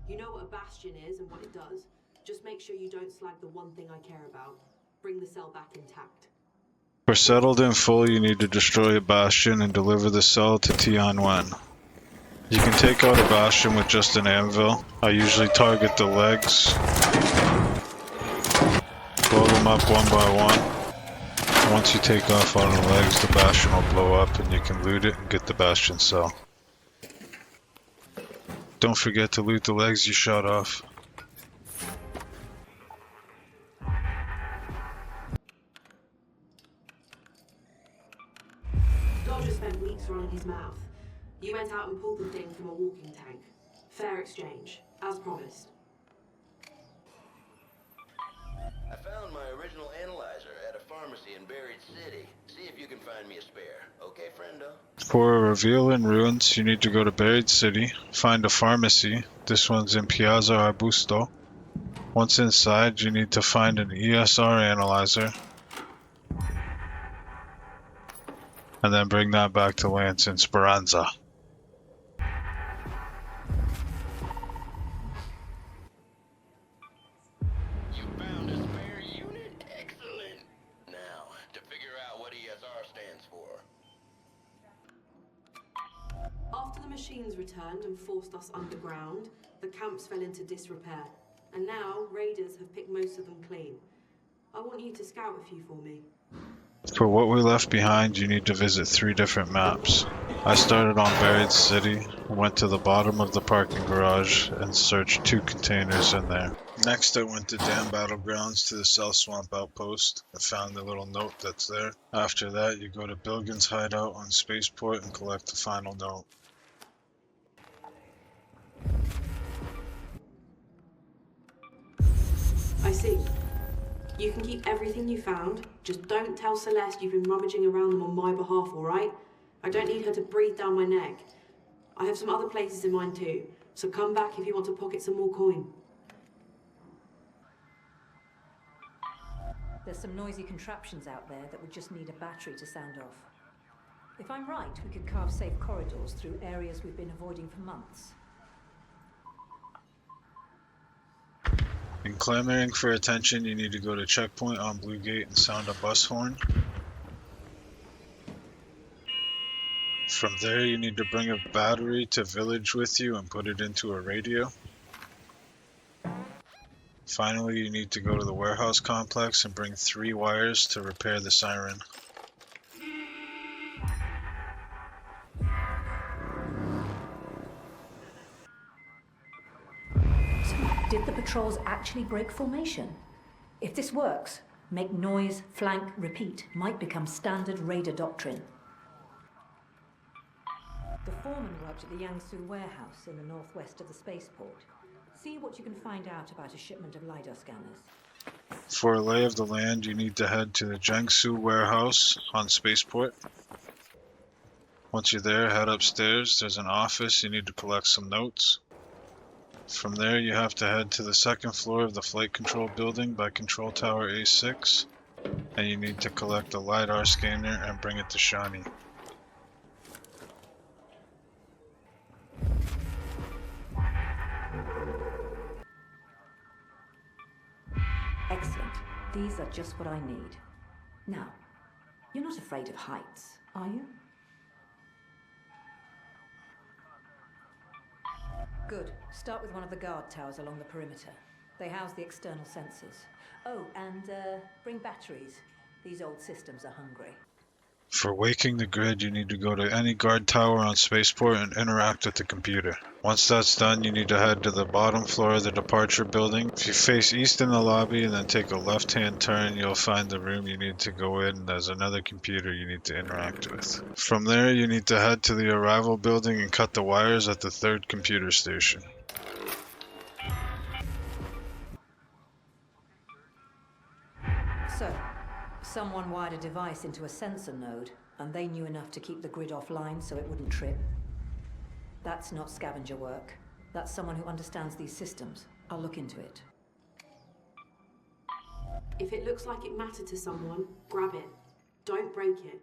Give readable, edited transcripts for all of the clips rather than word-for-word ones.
You know what a bastion is and what it does. Just make sure you don't slag the one thing I care about. Bring the cell back intact. For settled in full, you need to destroy a bastion and deliver the cell to Tianwen. You can take out a bastion with just an anvil. I usually target the legs, blow them up one by one. Once you take off all the legs, the bastion will blow up and you can loot it and get the bastion cell. Don't forget to loot the legs you shot off. Dodger spent weeks running his mouth. You went out and pulled the thing from a walking tank. Fair exchange, as promised. I found my original analyzer at a pharmacy in Buried City. See if you can find me a spare. Okay, friendo? For a reveal in ruins, you need to go to Buried City, find a pharmacy. This one's in Piazza Arbusto. Once inside, you need to find an ESR analyzer, and then bring that back to Lance in Speranza. You found a spare unit? Excellent! Now, to figure out what ESR stands for. After the machines returned and forced us underground, the camps fell into disrepair. And now, raiders have picked most of them clean. I want you to scout a few for me. For what we left behind, you need to visit 3 different maps. I started on Buried City, went to the bottom of the parking garage, and searched 2 containers in there. Next, I went to Dam Battlegrounds to the South Swamp Outpost. I found the little note that's there. After that, you go to Bilgen's hideout on Spaceport and collect the final note. I see. You can keep everything you found. Just don't tell Celeste you've been rummaging around them on my behalf, all right? I don't need her to breathe down my neck. I have some other places in mind too, so come back if you want to pocket some more coin. There's some noisy contraptions out there that would just need a battery to sound off. If I'm right, we could carve safe corridors through areas we've been avoiding for months. In Clamoring For Attention, you need to go to Checkpoint on Blue Gate and sound a bus horn. From there, you need to bring a battery to Village with you and put it into a radio. Finally, you need to go to the warehouse complex and bring 3 wires to repair the siren. Did the patrols actually break formation? If this works, make noise, flank, repeat might become standard raider doctrine. The foreman worked at the Yangsu warehouse in the northwest of the spaceport. See what you can find out about a shipment of LiDAR scanners. For a lay of the land, you need to head to the Jiangsu warehouse on Spaceport. Once you're there, head upstairs. There's an office. You need to collect some notes. From there, you have to head to the 2nd floor of the flight control building by Control Tower A6, and you need to collect a LiDAR scanner and bring it to Shani. Excellent. These are just what I need. Now, you're not afraid of heights, are you? Good. Start with one of the guard towers along the perimeter. They house the external sensors. Oh, and bring batteries. These old systems are hungry. For waking the grid, you need to go to any guard tower on Spaceport and interact with the computer. Once that's done, you need to head to the bottom floor of the departure building. If you face east in the lobby and then take a left-hand turn, you'll find the room you need to go in. There's another computer you need to interact with. From there, you need to head to the arrival building and cut the wires at the 3rd computer station. So, someone wired a device into a sensor node, and they knew enough to keep the grid offline so it wouldn't trip. That's not scavenger work. That's someone who understands these systems. I'll look into it. If it looks like it mattered to someone, grab it. Don't break it.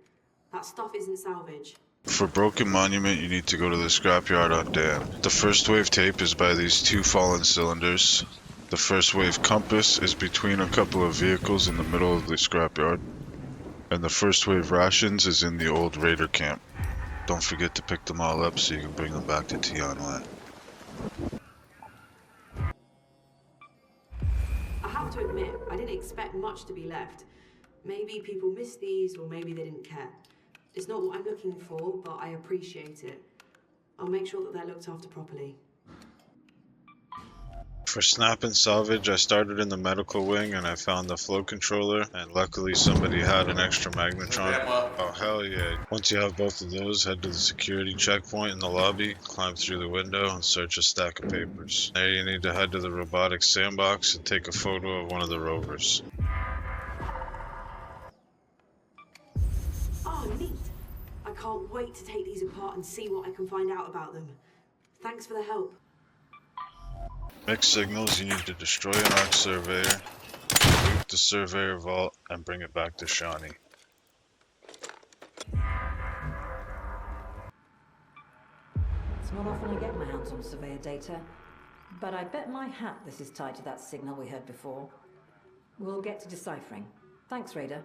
That stuff isn't salvage. For Broken Monument, you need to go to the scrapyard on Dam. The first wave tape is by these two fallen cylinders. The first wave compass is between a couple of vehicles in the middle of the scrapyard. And the first wave rations is in the old raider camp. Don't forget to pick them all up so you can bring them back to Tianwen. I have to admit, I didn't expect much to be left. Maybe people missed these, or maybe they didn't care. It's not what I'm looking for, but I appreciate it. I'll make sure that they're looked after properly. For Snap and Salvage, I started in the medical wing and I found the flow controller, and luckily somebody had an extra magnetron. Oh hell yeah. Once you have both of those, head to the security checkpoint in the lobby, climb through the window and search a stack of papers. There you need to head to the robotics sandbox and take a photo of one of the rovers. Oh, neat! I can't wait to take these apart and see what I can find out about them. Thanks for the help. Mixed signals, you need to destroy an arc surveyor, loot the surveyor vault, and bring it back to Shawnee. It's not often I get my hands on surveyor data, but I bet my hat this is tied to that signal we heard before. We'll get to deciphering. Thanks, Raider.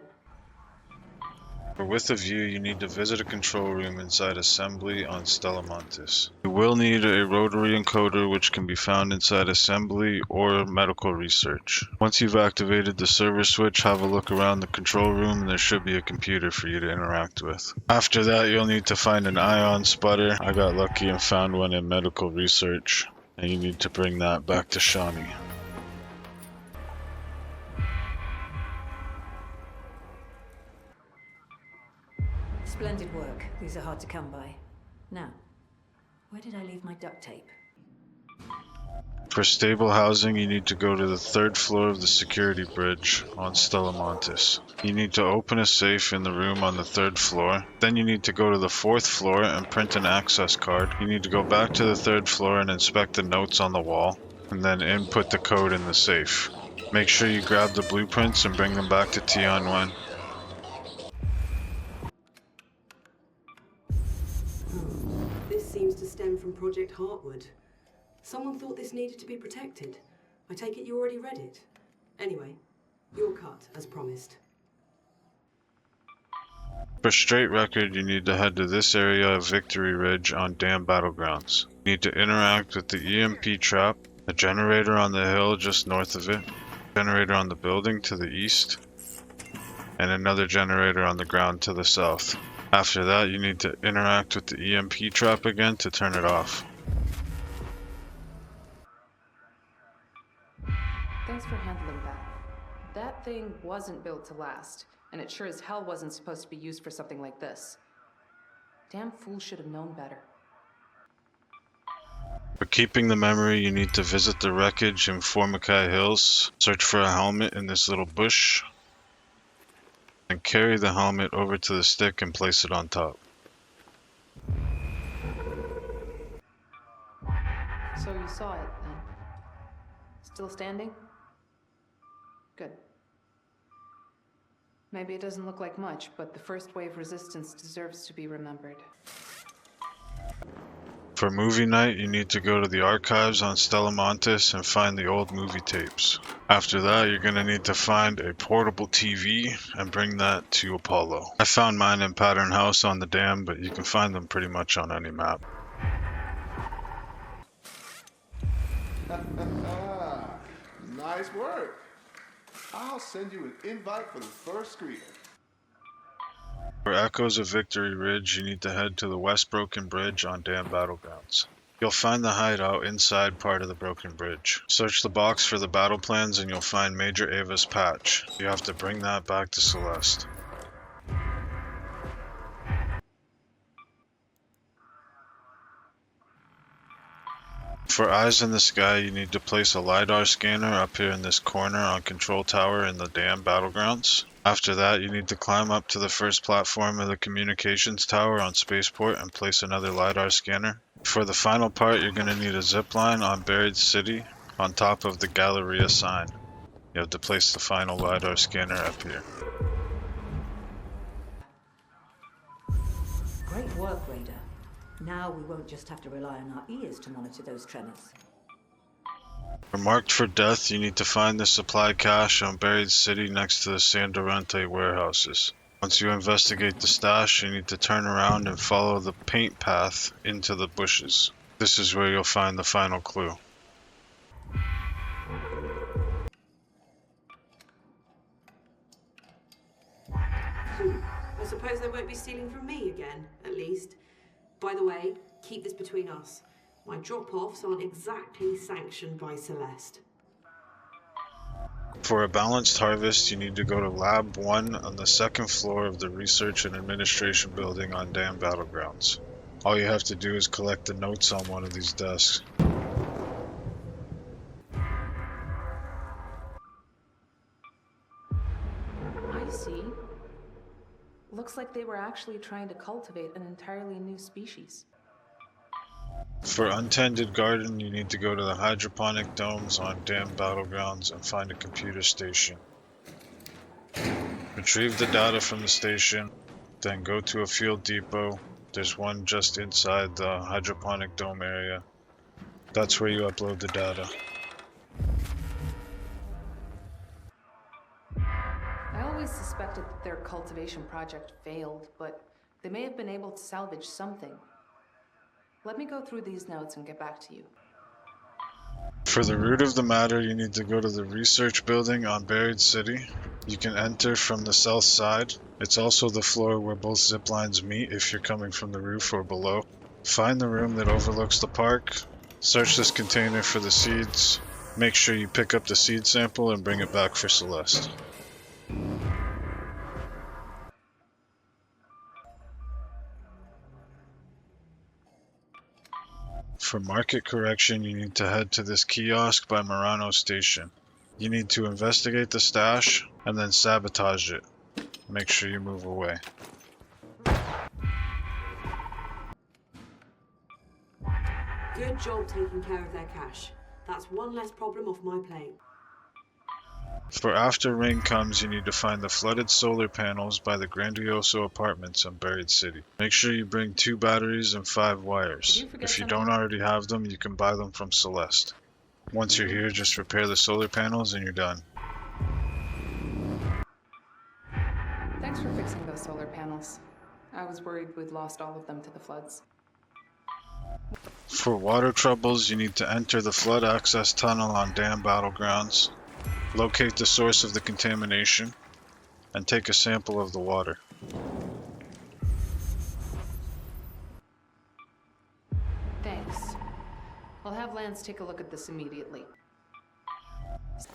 For With a View, you need to visit a control room inside Assembly on Stella Montis. You will need a rotary encoder which can be found inside Assembly or Medical Research. Once you've activated the server switch, have a look around the control room and there should be a computer for you to interact with. After that, you'll need to find an ion sputter. I got lucky and found one in Medical Research, and you need to bring that back to Shawnee. Splendid work. These are hard to come by. Now, where did I leave my duct tape? For stable housing, you need to go to the 3rd floor of the security bridge on Stella Montis. You need to open a safe in the room on the 3rd floor. Then you need to go to the 4th floor and print an access card. You need to go back to the 3rd floor and inspect the notes on the wall, and then input the code in the safe. Make sure you grab the blueprints and bring them back to Tianwen. This seems to stem from Project Heartwood. Someone thought this needed to be protected. I take it you already read it. Anyway, your cut, as promised. For straight record, you need to head to this area of Victory Ridge on Dam Battlegrounds. You need to interact with the EMP trap, a generator on the hill just north of it, a generator on the building to the east, and another generator on the ground to the south. After that, you need to interact with the EMP trap again to turn it off. Thanks for handling that. That thing wasn't built to last, and it sure as hell wasn't supposed to be used for something like this. Damn fool should have known better. For keeping the memory, you need to visit the wreckage in Formicae Hills, search for a helmet in this little bush, and carry the helmet over to the stick and place it on top. So you saw it, then? Still standing? Good. Maybe it doesn't look like much, but the first wave resistance deserves to be remembered. For movie night, you need to go to the archives on Stella Montis and find the old movie tapes. After that, you're going to need to find a portable TV and bring that to Apollo. I found mine in Pattern House on the dam, but you can find them pretty much on any map. Nice work. I'll send you an invite for the first screening. For Echoes of Victory Ridge, you need to head to the West Broken Bridge on Dam Battlegrounds. You'll find the hideout inside part of the broken bridge. Search the box for the battle plans and you'll find Major Ava's patch. You have to bring that back to Celeste. For Eyes in the Sky, you need to place a LiDAR scanner up here in this corner on Control Tower in the Dam Battlegrounds. After that, you need to climb up to the first platform of the Communications Tower on Spaceport and place another LiDAR scanner. For the final part, you're going to need a zip line on Buried City on top of the Galleria sign. You have to place the final LiDAR scanner up here. Great work, Now we won't just have to rely on our ears to monitor those tremors. For Marked for Death, you need to find the supply cache on Buried City next to the San Durante warehouses. Once you investigate the stash, you need to turn around and follow the paint path into the bushes. This is where you'll find the final clue. I suppose they won't be stealing from me again, at least. By the way, keep this between us. My drop-offs aren't exactly sanctioned by Celeste. For a balanced harvest, you need to go to Lab 1 on the second floor of the Research and Administration building on Dam Battlegrounds. All you have to do is collect the notes on one of these desks. I see. Looks like they were actually trying to cultivate an entirely new species. For Untended Garden, you need to go to the hydroponic domes on Dam Battlegrounds and find a computer station. Retrieve the data from the station, then go to a field depot. There's one just inside the hydroponic dome area. That's where you upload the data. I always suspected that their cultivation project failed, but they may have been able to salvage something. Let me go through these notes and get back to you. For the root of the matter, you need to go to the research building on Buried City. You can enter from the south side. It's also the floor where both zip lines meet if you're coming from the roof or below. Find the room that overlooks the park. Search this container for the seeds. Make sure you pick up the seed sample and bring it back for Celeste. For market correction, you need to head to this kiosk by Murano Station. You need to investigate the stash and then sabotage it. Make sure you move away. Good job taking care of their cash. That's one less problem off my plate. For after rain comes, you need to find the flooded solar panels by the Grandioso apartments on Buried City. Make sure you bring 2 batteries and 5 wires. Did you forget If you something? don't already have them, you can buy them from Celeste. Once you're here, just repair the solar panels and you're done. Thanks for fixing those solar panels. I was worried we'd lost all of them to the floods. For water troubles, you need to enter the flood access tunnel on Dam Battlegrounds, locate the source of the contamination, and take a sample of the water. Thanks. I'll have Lance take a look at this immediately.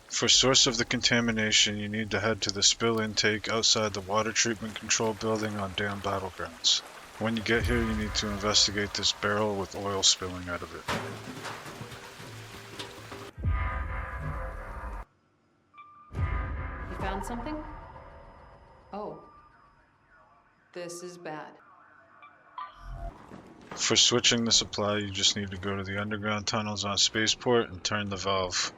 For source of the contamination, you need to head to the spill intake outside the water treatment control building on Dam Battlegrounds. When you get here, you need to investigate this barrel with oil spilling out of it. You found something? Oh. This is bad. For switching the supply, you just need to go to the underground tunnels on Spaceport and turn the valve.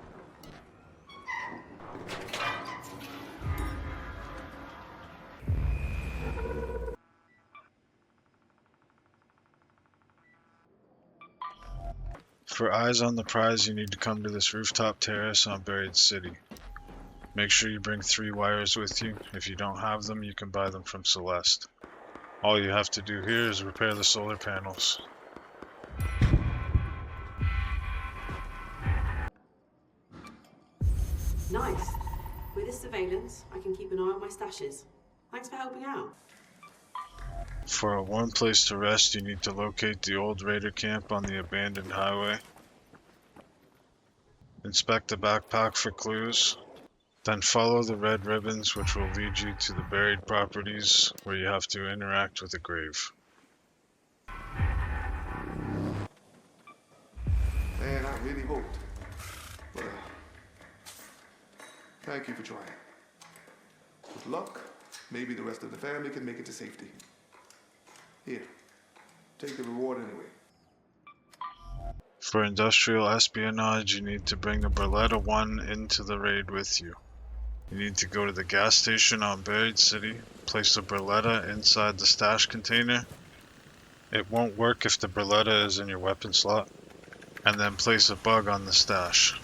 For eyes on the prize, you need to come to this rooftop terrace on Buried City. Make sure you bring 3 wires with you. If you don't have them, you can buy them from Celeste. All you have to do here is repair the solar panels. Nice. With this surveillance, I can keep an eye on my stashes. Thanks for helping out. For a warm place to rest, you need to locate the old raider camp on the abandoned highway. Inspect the backpack for clues. Then follow the red ribbons, which will lead you to the buried properties where you have to interact with a grave. Man, I really hoped. But, thank you for trying. With luck, maybe the rest of the family can make it to safety. Here, take the reward anyway. For industrial espionage, you need to bring the Berletta 1 into the raid with you. You need to go to the gas station on Buried City, place the Berletta inside the stash container, It won't work if the Beretta is in your weapon slot. And then place a bug on the stash.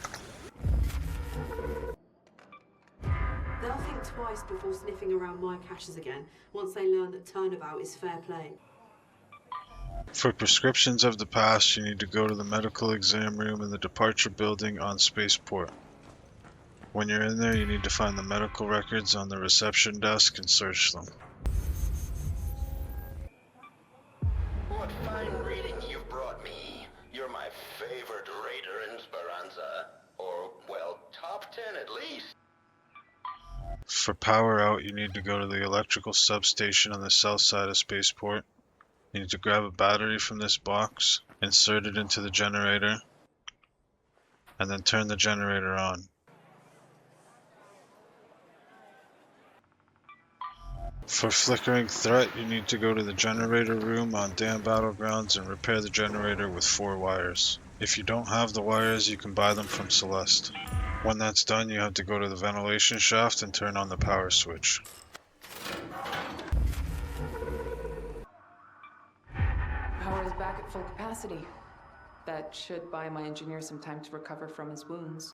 They'll think twice before sniffing around my caches again, once they learn that turnabout is fair play. For prescriptions of the past, you need to go to the medical exam room in the departure building on Spaceport. When you're in there, you need to find the medical records on the reception desk and search them. What fine reading you've brought me. You're my favorite raider in Speranza. Or, well, top 10 at least. For power out, you need to go to the electrical substation on the south side of Spaceport. You need to grab a battery from this box, insert it into the generator, and then turn the generator on. For Flickering Threat, you need to go to the generator room on Dam Battlegrounds and repair the generator with 4 wires. If you don't have the wires, you can buy them from Celeste. When that's done, you have to go to the ventilation shaft and turn on the power switch. Power is back at full capacity. That should buy my engineer some time to recover from his wounds.